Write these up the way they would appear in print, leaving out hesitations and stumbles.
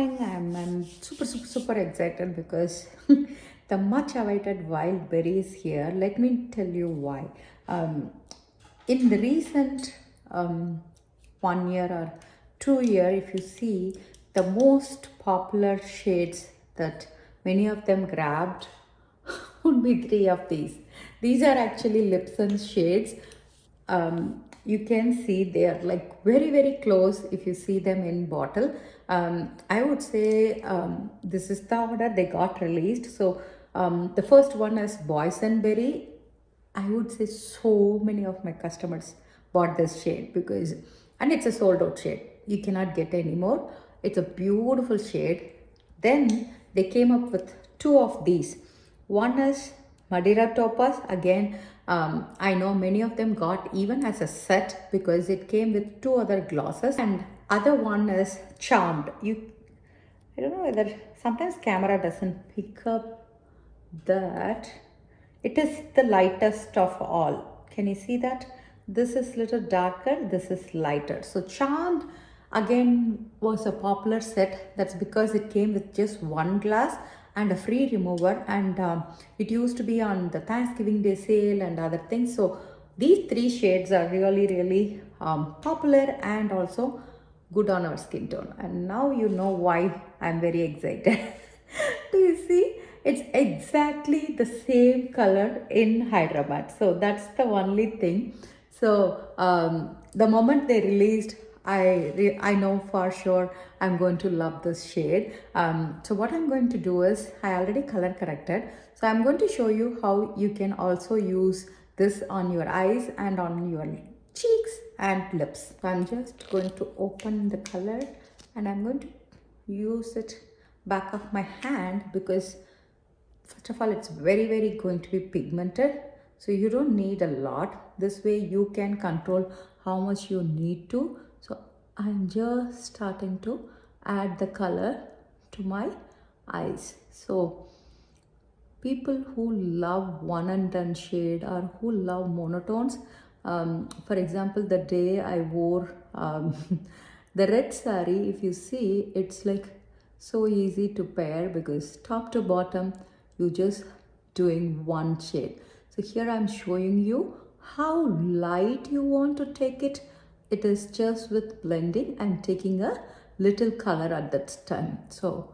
I'm super excited because the much awaited wild berry is here. Let me tell you why. Um, in the recent 1 year or 2 year, if you see, the most popular shades that many of them grabbed would be three of these. These are actually Lipson's shades. You can see they are like very close if you see them in bottle. I would say this is the order they got released. So the first one is boysenberry. I would say so many of my customers bought this shade because, and it's a sold out shade. You cannot get any more. It's a beautiful shade. Then they came up with two of these. One is Madeira Topaz. Again, I know many of them got even as a set because it came with two other glosses. And other one is Charmed. I don't know whether sometimes camera doesn't pick up that. It is the lightest of all. Can you see that? This is little darker, this is lighter. So Charmed again was a popular set. That's because it came with just one glass and a free remover, and it used to be on the Thanksgiving Day sale and other things. So these three shades are really popular and also good on our skin tone. And now you know why I'm very excited. Do you see? It's exactly the same color in Hydramatte. So that's the only thing. So the moment they released, I know for sure I'm going to love this shade. So what I'm going to do is I already color corrected. So I'm going to show you how you can also use this on your eyes and on your cheeks and lips. So I'm just going to open the color and I'm going to use it back of my hand because first of all it's very going to be pigmented, so you don't need a lot. This way you can control how much you need to. So I'm just starting to add the color to my eyes. So people who love one and done shade or who love monotones, for example, the day I wore the red saree, if you see, it's like so easy to pair because top to bottom you just doing one shade. So here I'm showing you how light you want to take it. It is just with blending and taking a little color at that time. So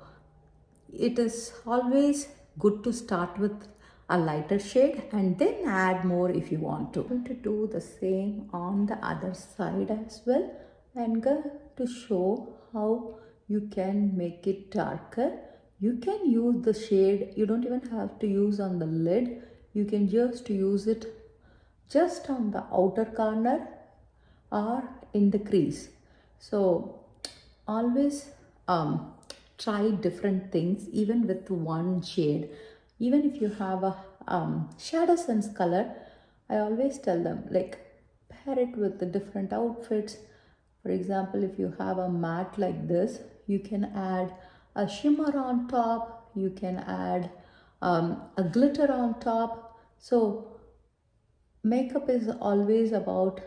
it is always good to start with a lighter shade and then add more if you want to. I'm going to do the same on the other side as well. I'm going to show how you can make it darker. You can use the shade, you don't even have to use on the lid. You can just use it just on the outer corner or in the crease. So always try different things even with one shade. Even if you have a shadow sense color, I always tell them like pair it with the different outfits. For example, if you have a matte like this, you can add a shimmer on top, you can add a glitter on top. So makeup is always about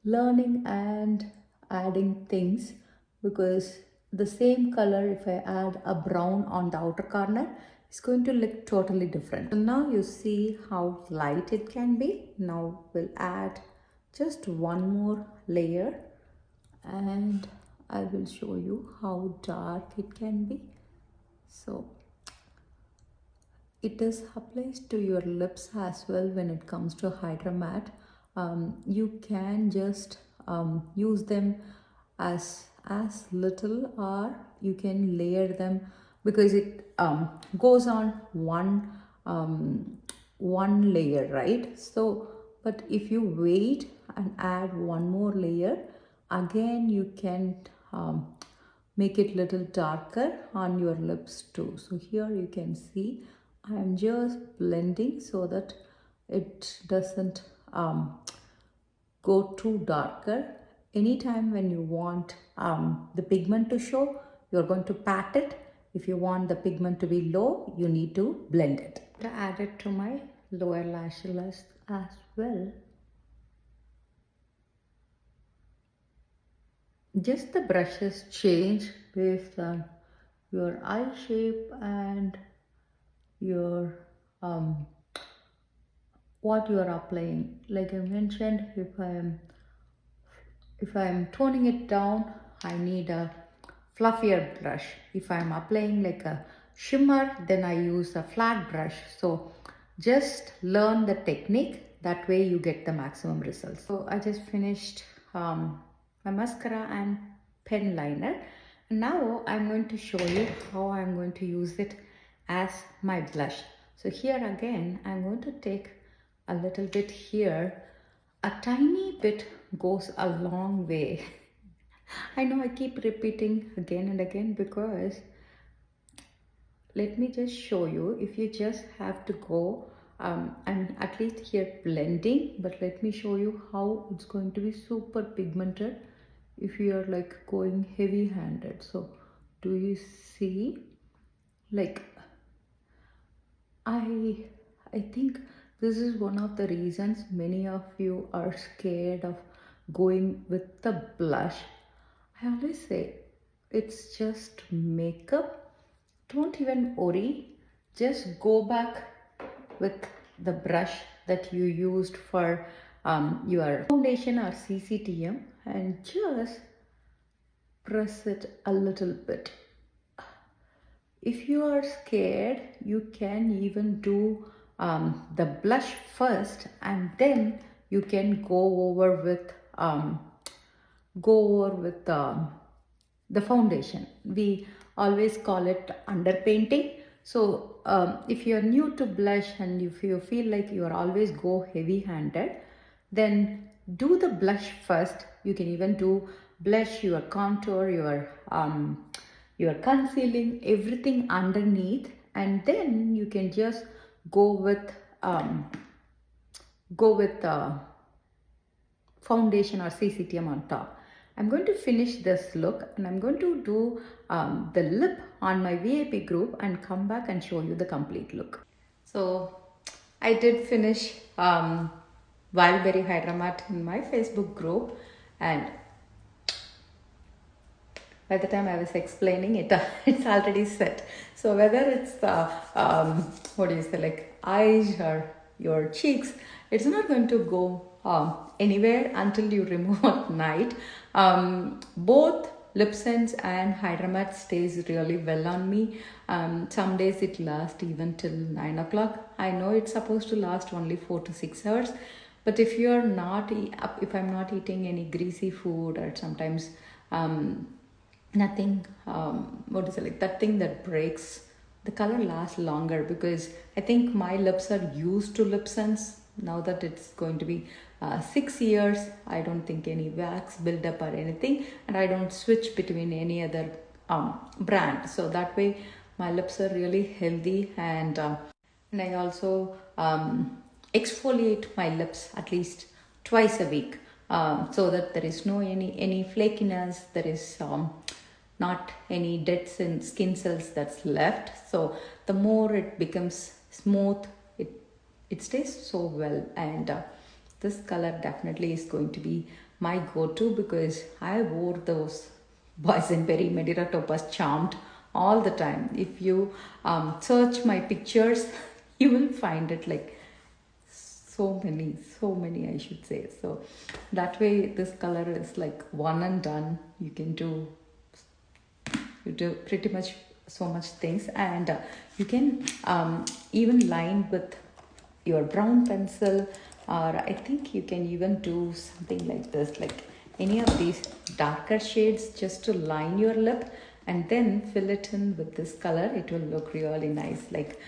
learning and adding things, because the same color, if I add a brown on the outer corner, it's going to look totally different. So now you see how light it can be. Now we'll add just one more layer and I will show you how dark it can be. So it is applies to your lips as well. When it comes to Hydramatte, you can just use them as little, or you can layer them because it goes on one layer, right? So but if you wait and add one more layer, again you can make it little darker on your lips too. So here you can see I am just blending so that it doesn't go too darker. Anytime when you want the pigment to show, you're going to pat it. If you want the pigment to be low, you need to blend it. To add it to my lower lashes as well. Just the brushes change based on your eye shape and your what you are applying. Like I mentioned, if I am toning it down, I need a fluffier brush. If I am applying like a shimmer, then I use a flat brush. So just learn the technique, that way you get the maximum results. So I just finished my mascara and pen liner. And now I'm going to show you how I'm going to use it as my blush. So here again, I'm going to take a little bit here. A tiny bit goes a long way. I know I keep repeating again and again because let me just show you. If you just have to go, I'm at least here blending, but let me show you how it's going to be super pigmented if you are like going heavy handed. So do you see, like I think this is one of the reasons many of you are scared of going with the blush. I always say it's just makeup. Don't even worry. Just go back with the brush that you used for your foundation or CCTM and just press it a little bit. If you are scared, you can even do the blush first and then you can go over with the foundation. We always call it underpainting. So if you are new to blush and if you feel like you are always go heavy handed, then do the blush first. You can even do blush, your contour, your concealing, everything underneath, and then you can just go with foundation or CCTM on top. I'm going to finish this look and I'm going to do the lip on my VIP group and come back and show you the complete look. So I did finish BERRY HYDRAMATTE in my Facebook group, and by the time I was explaining it, it's already set. So whether it's what do you say, like eyes or your cheeks, it's not going to go anywhere until you remove at night. Both Lip Sense and Hydramatte stays really well on me. Some days it lasts even till 9 o'clock. I know it's supposed to last only 4 to 6 hours, but if you're not, if I'm not eating any greasy food or sometimes nothing, what is it, like that thing that breaks, the color lasts longer because I think my lips are used to Lip Sense. Now that it's going to be 6 years, I don't think any wax buildup or anything, and I don't switch between any other brand. So that way my lips are really healthy, and I also exfoliate my lips at least twice a week, so that there is no any flakiness, there is not any dead skin cells that's left. So the more it becomes smooth, it stays so well, and this color definitely is going to be my go-to because I wore those Boysenberry Madeira Topaz Charmed all the time. If you search my pictures, you will find it like so many I should say. So that way this color is like one and done. You do pretty much so much things, and you can even line with your brown pencil, or I think you can even do something like this, like any of these darker shades, just to line your lip and then fill it in with this color. It will look really nice. Like